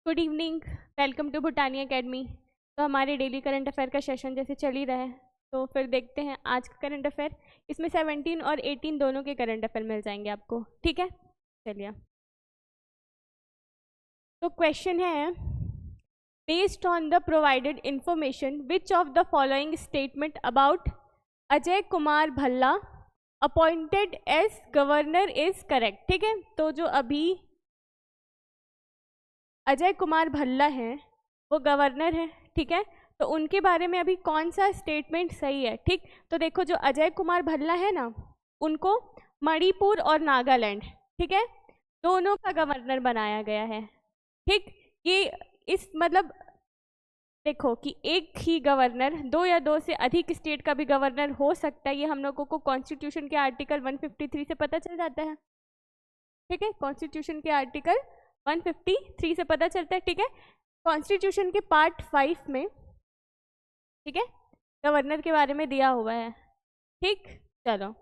Good evening, welcome to Bhutani academy. तो हमारे daily current affair का सेशन जैसे चल ही रहा है, तो फिर देखते हैं आज का करंट अफेयर। इसमें 17 और 18 दोनों के करंट अफेयर मिल जाएंगे आपको, ठीक है। चलिए, तो क्वेश्चन है, based on the provided information which of the following statement about Ajay Kumar Bhalla appointed as governor is correct. ठीक है, तो जो अभी अजय कुमार भल्ला हैं वो गवर्नर हैं, ठीक है। तो उनके बारे में अभी कौन सा स्टेटमेंट सही है? ठीक, तो देखो जो अजय कुमार भल्ला है ना, उनको मणिपुर और नागालैंड, ठीक है, दोनों का गवर्नर बनाया गया है। ठीक, ये इस मतलब देखो कि एक ही गवर्नर दो या दो से अधिक स्टेट का भी गवर्नर हो सकता है, ये हम लोगों को कॉन्स्टिट्यूशन के आर्टिकल 153 से पता चल जाता है। ठीक है, कॉन्स्टिट्यूशन के आर्टिकल 153 से पता चलता है, ठीक है। कॉन्स्टिट्यूशन के पार्ट 5 में, ठीक है, गवर्नर के बारे में दिया हुआ है। ठीक, चलो,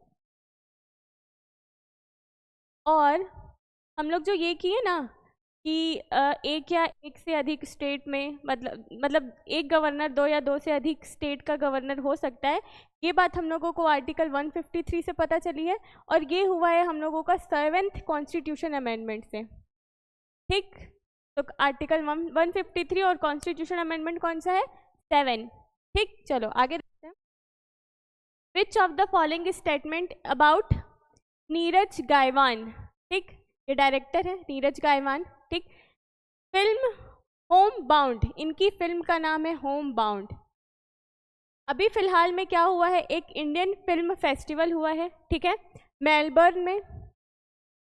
और हम लोग जो ये किए ना कि एक या एक से अधिक स्टेट में मतलब एक गवर्नर दो या दो से अधिक स्टेट का गवर्नर हो सकता है, ये बात हम लोगों को आर्टिकल 153 से पता चली है, और ये हुआ है हम लोगों का 7th कॉन्स्टिट्यूशन अमेंडमेंट से। ठीक, तो आर्टिकल 153 और कॉन्स्टिट्यूशन अमेंडमेंट कौन सा है? 7। ठीक, चलो आगे देखते हैं। Which of the following statement about Neeraj Ghaywan, ठीक, ये डायरेक्टर है नीरज गायवान, ठीक। फिल्म होम बाउंड, इनकी फिल्म का नाम है होम बाउंड। अभी फिलहाल में क्या हुआ है, एक इंडियन फिल्म फेस्टिवल हुआ है, ठीक है, मेलबर्न में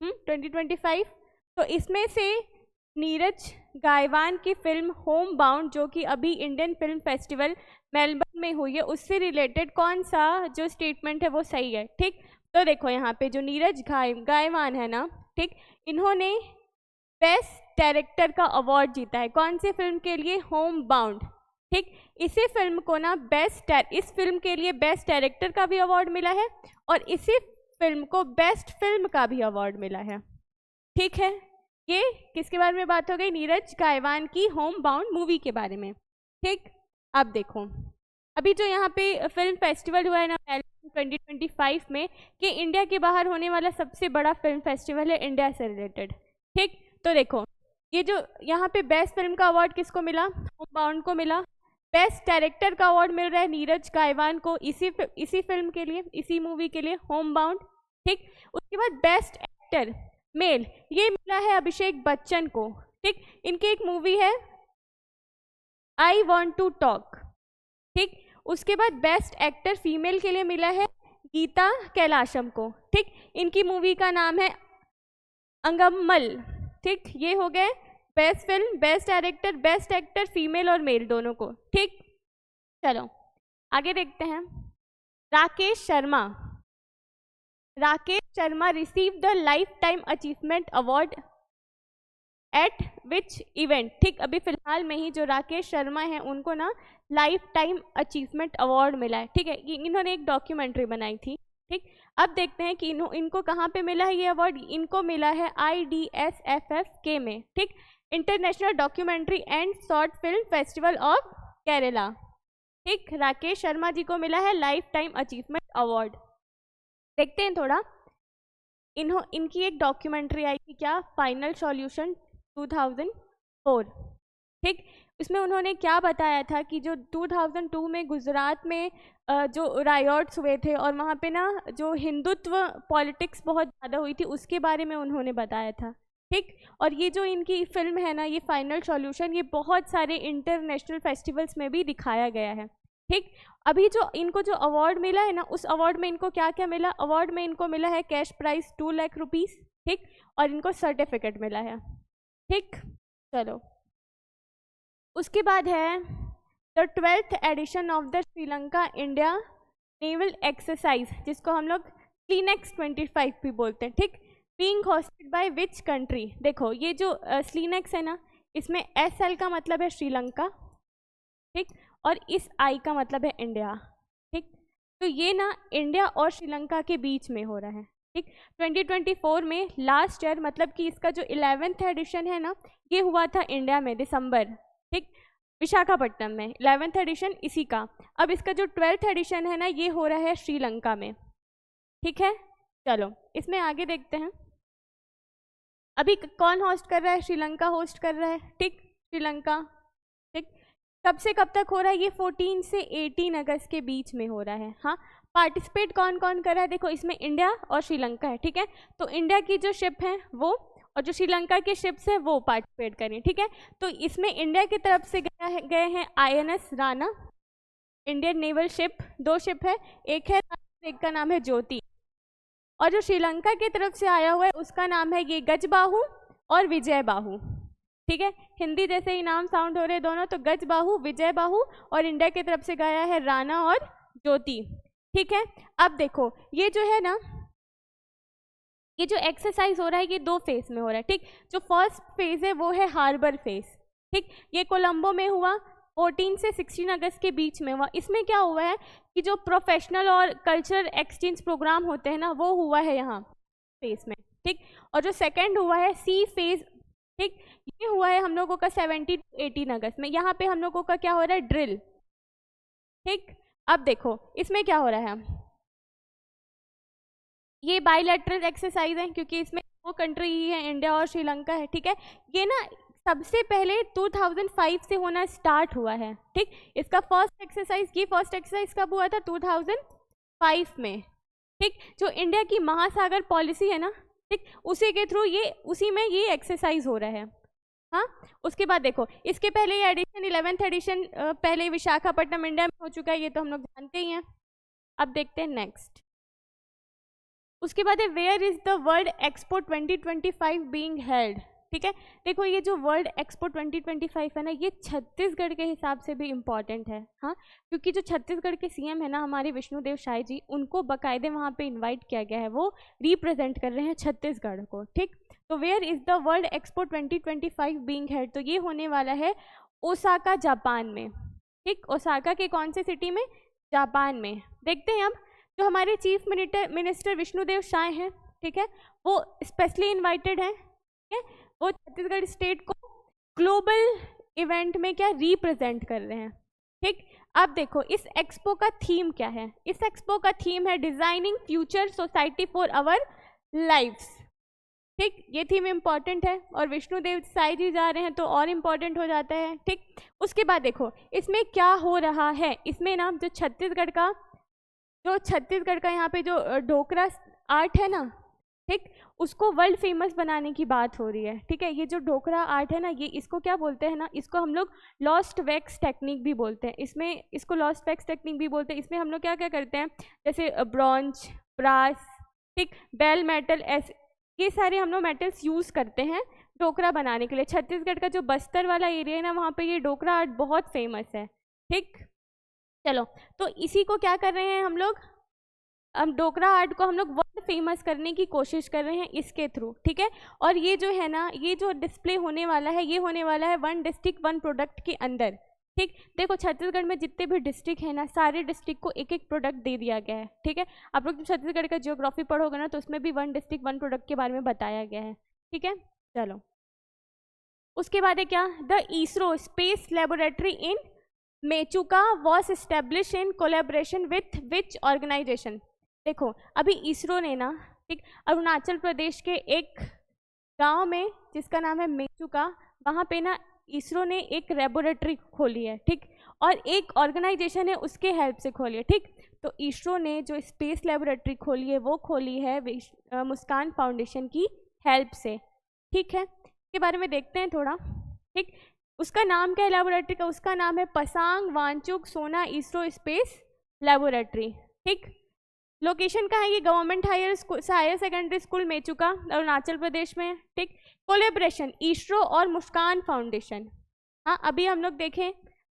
2025। तो इसमें से नीरज गायवान की फिल्म होम बाउंड, जो कि अभी इंडियन फिल्म फेस्टिवल मेलबर्न में हुई है, उससे रिलेटेड कौन सा जो स्टेटमेंट है वो सही है? ठीक, तो देखो यहाँ पे जो नीरज गायवान है ना, ठीक, इन्होंने बेस्ट डायरेक्टर का अवार्ड जीता है। कौन सी फिल्म के लिए? Home bound. ठीक, इसी फिल्म को ना इस फिल्म के लिए बेस्ट डायरेक्टर का भी अवार्ड मिला है, और इसी फिल्म को बेस्ट फिल्म का भी अवार्ड मिला है। ठीक है, ये किसके बारे में बात हो गई? नीरज गायवान की होम बाउंड मूवी के बारे में। ठीक, अब देखो अभी जो यहाँ पे फिल्म फेस्टिवल हुआ है ना 2025 में, कि इंडिया के बाहर होने वाला सबसे बड़ा फिल्म फेस्टिवल है इंडिया से रिलेटेड। ठीक, तो देखो ये जो यहाँ पे बेस्ट फिल्म का अवार्ड किसको मिला? होम बाउंड को मिला। बेस्ट डायरेक्टर का अवार्ड मिल रहा है नीरज गायवान को इसी फिल्म के लिए, इसी मूवी के लिए, होम बाउंड। ठीक, उसके बाद बेस्ट एक्टर मेल, ये मिला है अभिषेक बच्चन को। ठीक, इनकी एक मूवी है आई वॉन्ट टू टॉक। ठीक, उसके बाद बेस्ट एक्टर फीमेल के लिए मिला है गीता कैलाशम को। ठीक, इनकी मूवी का नाम है अंगम्मल। ठीक, ये हो गए best film, best director, best actor female और मेल दोनों को। ठीक, चलो आगे देखते हैं। Rakesh Sharma receive the life time achievement award eight which event. ठीक, अभी फिलहाल में ही जो राकेश शर्मा है उनको ना लाइफ टाइम अचीवमेंट अवार्ड मिला है। ठीक है, इन्होंने एक डॉक्यूमेंट्री बनाई थी। ठीक, अब देखते हैं कि इनको कहाँ पे मिला है ये अवार्ड। इनको मिला है IDSFF में, ठीक, international documentary and short film festival of Kerala. ठीक, राकेश शर्मा जी को मिला है लाइफ टाइम अचीवमेंट अवार्ड। देखते हैं थोड़ा, इनकी एक डॉक्यूमेंट्री आई थी, क्या? Final solution 2004। ठीक, इसमें उन्होंने क्या बताया था कि जो 2002 में गुजरात में जो रायट्स हुए थे, और वहाँ पे ना जो हिंदुत्व पॉलिटिक्स बहुत ज़्यादा हुई थी, उसके बारे में उन्होंने बताया था। ठीक, और ये जो इनकी फिल्म है ना, ये फाइनल सॉल्यूशन, ये बहुत सारे इंटरनेशनल फेस्टिवल्स में भी दिखाया गया है। ठीक, अभी जो इनको जो अवार्ड मिला है ना, उस अवार्ड में इनको क्या क्या मिला? अवार्ड में इनको मिला है कैश प्राइज 2 लाख रुपीज़, ठीक, और इनको सर्टिफिकेट मिला है। ठीक, चलो उसके बाद है the 12th edition of the Sri Lanka India naval exercise, जिसको हम लोग स्लीनेक्स 25 भी बोलते हैं। ठीक, being hosted by which country. देखो ये जो स्लीनेक्स है ना, इसमें SL का मतलब है श्रीलंका, ठीक, और इस I का मतलब है इंडिया। ठीक, तो ये ना इंडिया और श्रीलंका के बीच में हो रहा है। ठीक। 2024 में लास्ट ईयर, मतलब कि इसका जो 11th एडिशन है ना, ये हुआ था इंडिया में दिसंबर, ठीक, विशाखापट्टनम में 11th एडिशन इसी का। अब इसका जो 12th एडिशन है ना, ये हो रहा है श्रीलंका में, ठीक है। चलो इसमें आगे देखते हैं। अभी कौन होस्ट कर रहा है? श्रीलंका होस्ट कर रहा है, ठीक, श्रीलंका, ठीक। कब से कब तक हो रहा है? ये 14 से 18 अगस्त के बीच में हो रहा है। हाँ, पार्टिसिपेट कौन कौन कर रहा है? देखो इसमें इंडिया और श्रीलंका है, ठीक है। तो इंडिया की जो शिप है वो, और जो श्रीलंका के शिप्स है वो पार्टिसिपेट करें, ठीक है। तो इसमें इंडिया की तरफ से गए हैं INS Rana, Indian naval ship, 2 ship है, एक है एक का नाम है ज्योति। और जो श्रीलंका की तरफ से आया हुआ है उसका नाम है ये गजबाहु और विजयबाहु, ठीक है। हिंदी जैसे ही नाम साउंड हो रहे दोनों, तो गजबाहु, विजयबाहु, और इंडिया की तरफ से गया है राणा और ज्योति, ठीक है। अब देखो ये जो है ना, ये जो एक्सरसाइज हो रहा है ये 2 फेज में हो रहा है, ठीक। जो फर्स्ट फेज है वो है हार्बर फेज, ठीक। ये कोलंबो में हुआ, 14 से 16 अगस्त के बीच में हुआ। इसमें क्या हुआ है कि जो प्रोफेशनल और कल्चरल एक्सचेंज प्रोग्राम होते हैं ना, वो हुआ है यहाँ फेज में, ठीक। और जो सेकंड हुआ है सी फेज, ठीक, ये हुआ है हम लोगों का 17 to 18 अगस्त में। यहाँ पे हम लोगों का क्या हो रहा है? ड्रिल, ठीक। अब देखो इसमें क्या हो रहा है, ये बायलैटरल एक्सरसाइज है क्योंकि इसमें 2 कंट्री ही है, इंडिया और श्रीलंका है, ठीक है। ये ना सबसे पहले 2005 से होना स्टार्ट हुआ है, ठीक। इसका फर्स्ट एक्सरसाइज, ये फर्स्ट एक्सरसाइज कब हुआ था? 2005 में, ठीक। जो इंडिया की महासागर पॉलिसी है ना, ठीक, उसी के थ्रू ये, उसी में ये एक्सरसाइज हो रहा है। हाँ, उसके बाद देखो इसके पहले ये एडिशन 11th एडिशन पहले विशाखापट्टनम इंडिया में हो चुका है, ये तो हम लोग जानते ही हैं। अब देखते हैं नेक्स्ट। उसके बाद है where is the world expo 2025 being held, ठीक है। देखो ये जो वर्ल्ड एक्सपो 2025 है ना, ये छत्तीसगढ़ के हिसाब से भी इम्पॉर्टेंट है। हाँ, क्योंकि जो छत्तीसगढ़ के CM है ना हमारे विष्णुदेव साय जी, उनको बाकायदे वहाँ पे इनवाइट किया गया है, वो रिप्रेजेंट कर रहे हैं छत्तीसगढ़ को, ठीक। तो where is the world expo 2025 being held, तो ये होने वाला है ओसाका जापान में, ठीक। ओसाका के कौन से सिटी में? जापान में। देखते हैं अब जो हमारे चीफ मिनिस्टर विष्णुदेव साय हैं, ठीक है, वो स्पेशली इन्वाइटेड हैं, ठीक है। वो छत्तीसगढ़ स्टेट को ग्लोबल इवेंट में क्या रिप्रेजेंट कर रहे हैं, ठीक। अब देखो इस एक्सपो का थीम क्या है? इस एक्सपो का थीम है designing future society for our lives, ठीक। ये थीम इम्पॉर्टेंट है और विष्णुदेव साय जी जा रहे हैं तो और इम्पॉर्टेंट हो जाता है, ठीक। उसके बाद देखो इसमें क्या हो रहा है, इसमें ना जो छत्तीसगढ़ का यहाँ पे जो ढोकरा आर्ट है ना, ठीक, उसको वर्ल्ड फेमस बनाने की बात हो रही है, ठीक है। ये जो ढोकरा आर्ट है ना, ये इसको क्या बोलते हैं ना, इसको हम लोग लॉस्ट वैक्स टेक्निक भी बोलते हैं। इसमें इसको लॉस्ट वैक्स टेक्निक भी बोलते हैं। इसमें हम लोग क्या क्या करते हैं, जैसे ब्रॉन्ज, ब्रास, ठीक, बेल मेटल, ऐसे ये सारे हम लोग मेटल्स यूज़ करते हैं ढोकरा बनाने के लिए। छत्तीसगढ़ का जो बस्तर वाला एरिया है ना, वहाँ पे ये ढोकरा आर्ट बहुत फेमस है, ठीक। चलो तो इसी को क्या कर रहे हैं हम लोग, ढोकरा आर्ट को हम लोग वर्ल्ड फेमस करने की कोशिश कर रहे हैं इसके थ्रू, ठीक है। और ये जो है ना, ये जो डिस्प्ले होने वाला है, ये होने वाला है 1 डिस्ट्रिक्ट 1 प्रोडक्ट के अंदर, ठीक। देखो छत्तीसगढ़ में जितने भी डिस्ट्रिक्ट है ना, सारे डिस्ट्रिक्ट को एक एक प्रोडक्ट दे दिया गया है, ठीक है। आप लोग जब छत्तीसगढ़ का जियोग्राफी पढ़ोगे ना, तो उसमें भी 1 डिस्ट्रिक्ट 1 प्रोडक्ट के बारे में बताया गया है, ठीक है। चलो उसके बाद है क्या, the ISRO space laboratory in Mechuka was establish in collaboration with which organization. देखो अभी इसरो ने ना, ठीक, अरुणाचल प्रदेश के एक गांव में जिसका नाम है मेचुका, वहाँ पे ना इसरो ने एक लेबोरेटरी खोली है, ठीक, और एक ऑर्गेनाइजेशन है उसके हेल्प से खोली है, ठीक। तो इसरो ने जो स्पेस लेबोरेटरी खोली है वो खोली है मुस्कान फाउंडेशन की हेल्प से, ठीक है। इसके बारे में देखते हैं थोड़ा, ठीक। उसका नाम क्या है लेबोरेटरी का? उसका नाम है पसांग वांगचुक सोना इसरो स्पेस लेबोरेटरी, ठीक। लोकेशन कहाँ है? ये government higher secondary school Mechuka, Arunachal Pradesh में, ठीक। कोलेब्रेशन इसरो और मुस्कान फाउंडेशन, हाँ अभी हम लोग देखें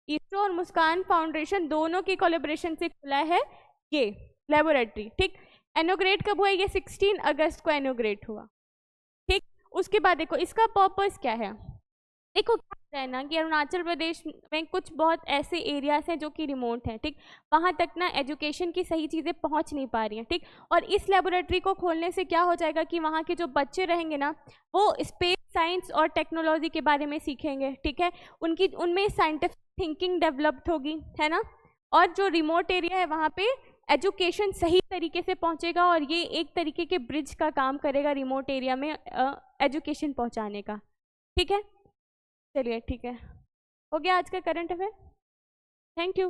इसरो और मुस्कान फाउंडेशन दोनों की कोलेब्रेशन से खुला है ये लेबोरेटरी, ठीक। इनॉग्रेट कब हुआ? ये 16 अगस्त को इनॉग्रेट हुआ, ठीक। उसके बाद देखो इसका पर्पस क्या है, देखो क्या है ना कि अरुणाचल प्रदेश में कुछ बहुत ऐसे एरियाज हैं जो कि रिमोट हैं, ठीक, वहाँ तक ना एजुकेशन की सही चीज़ें पहुँच नहीं पा रही हैं, ठीक। और इस लेबोरेटरी को खोलने से क्या हो जाएगा कि वहाँ के जो बच्चे रहेंगे ना, वो स्पेस साइंस और टेक्नोलॉजी के बारे में सीखेंगे, ठीक है, उनकी उनमें साइंटिफिक थिंकिंग डेवलप्ड होगी, है ना। और जो रिमोट एरिया है वहाँ पे एजुकेशन सही तरीके से पहुँचेगा, और ये एक तरीके के ब्रिज का काम करेगा रिमोट एरिया में एजुकेशन पहुँचाने का, ठीक है। चलिए ठीक है, हो गया आज का करंट अफेयर। Thank you.